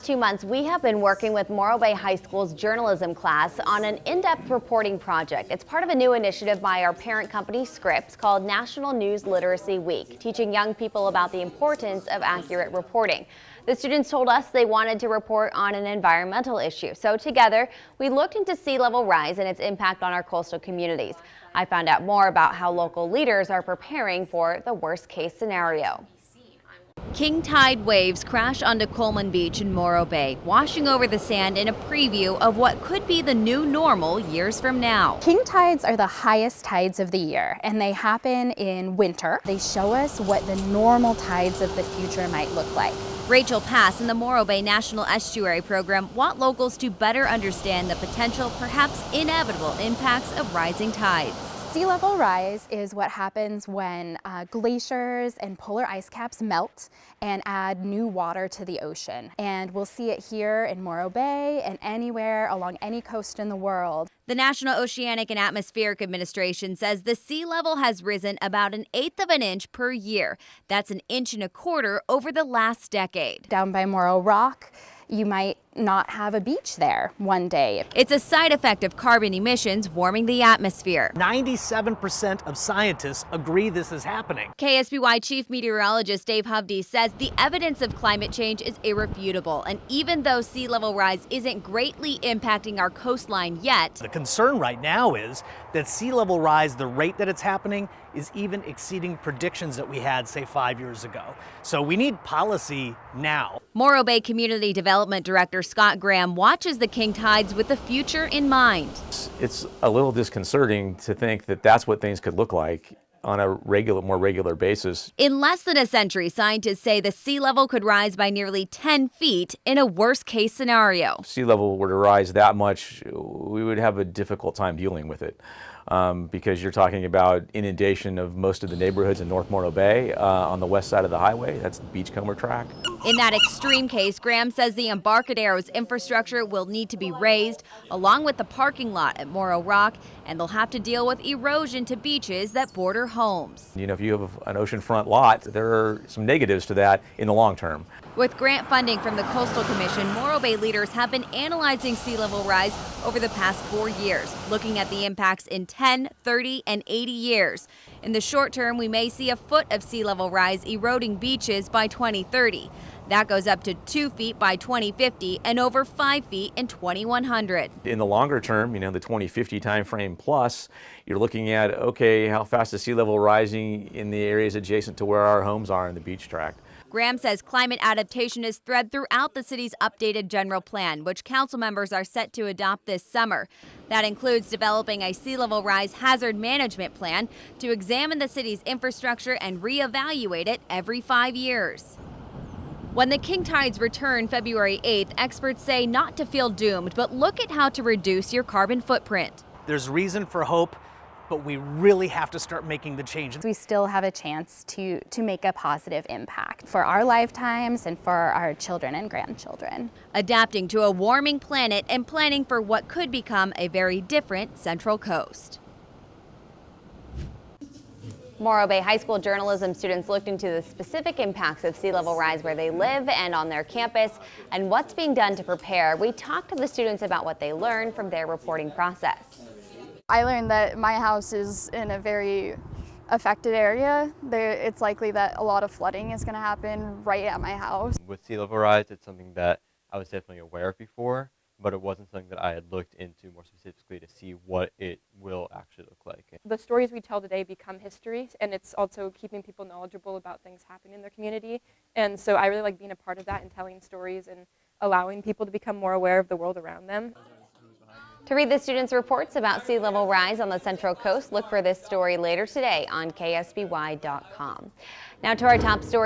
2 months, we have been working with Morro Bay High School's journalism class on an in-depth reporting project. It's part of a new initiative by our parent company, Scripps, called National News Literacy Week, teaching young people about the importance of accurate reporting. The students told us they wanted to report on an environmental issue. So together, we looked into sea level rise and its impact on our coastal communities. I found out more about how local leaders are preparing for the worst case scenario. King tide waves crash onto Coleman Beach in Morro Bay, washing over the sand in a preview of what could be the new normal years from now. King tides are the highest tides of the year, and they happen in winter. They show us what the normal tides of the future might look like. Rachel Pass in the Morro Bay National Estuary Program want locals to better understand the potential, perhaps inevitable, impacts of rising tides. Sea level rise is what happens when glaciers and polar ice caps melt and add new water to the ocean. And we'll see it here in Morro Bay and anywhere along any coast in the world. The National Oceanic and Atmospheric Administration says the sea level has risen about 1/8 of an inch per year. That's 1.25 inches over the last decade. Down by Morro Rock, you might not have a beach there one day. It's a side effect of carbon emissions warming the atmosphere. 97% of scientists agree this is happening. KSBY Chief Meteorologist Dave Hovde says the evidence of climate change is irrefutable, and even though sea level rise isn't greatly impacting our coastline yet, The concern right now is that sea level rise, the rate that it's happening, is even exceeding predictions that we had, say, 5 years ago. So we need policy now. Morro Bay Community Development Director Scott Graham watches the king tides with the future in mind. It's a little disconcerting to think that that's what things could look like on a more regular basis. In less than a century, scientists say the sea level could rise by nearly 10 feet in a worst-case scenario. Sea level were to rise that much, we would have a difficult time dealing with it. Because you're talking about inundation of most of the neighborhoods in North Morro Bay on the west side of the highway. That's the Beachcomber track. In that extreme case, Graham says the Embarcadero's infrastructure will need to be raised, along with the parking lot at Morro Rock, and they'll have to deal with erosion to beaches that border homes. You know, if you have an oceanfront lot, there are some negatives to that in the long term. With grant funding from the Coastal Commission, Morro Bay leaders have been analyzing sea level rise over the past 4 years, looking at the impacts in 10, 30, and 80 years. In the short term, we may see a foot of sea level rise eroding beaches by 2030. That goes up to 2 feet by 2050 and over 5 feet in 2100. In the longer term, you know, the 2050 timeframe plus, you're looking at, okay, how fast is sea level rising in the areas adjacent to where our homes are in the beach tract? Graham says climate adaptation is thread throughout the city's updated general plan, which council members are set to adopt this summer. That includes developing a sea level rise hazard management plan to examine the city's infrastructure and reevaluate it every 5 years. When the king tides return February 8th, experts say not to feel doomed, but look at how to reduce your carbon footprint. There's reason for hope, but we really have to start making the change. We still have a chance to make a positive impact for our lifetimes and for our children and grandchildren. Adapting to a warming planet and planning for what could become a very different Central Coast. Morro Bay High School journalism students looked into the specific impacts of sea level rise where they live and on their campus and what's being done to prepare. We talked to the students about what they learned from their reporting process. I learned that my house is in a very affected area. It's likely that a lot of flooding is going to happen right at my house. With sea level rise, it's something that I was definitely aware of before, but it wasn't something that I had looked into more specifically to see what it will actually look like. The stories we tell today become history, and it's also keeping people knowledgeable about things happening in their community. And so I really like being a part of that and telling stories and allowing people to become more aware of the world around them. To read the students' reports about sea level rise on the Central Coast, look for this story later today on KSBY.com. Now to our top story.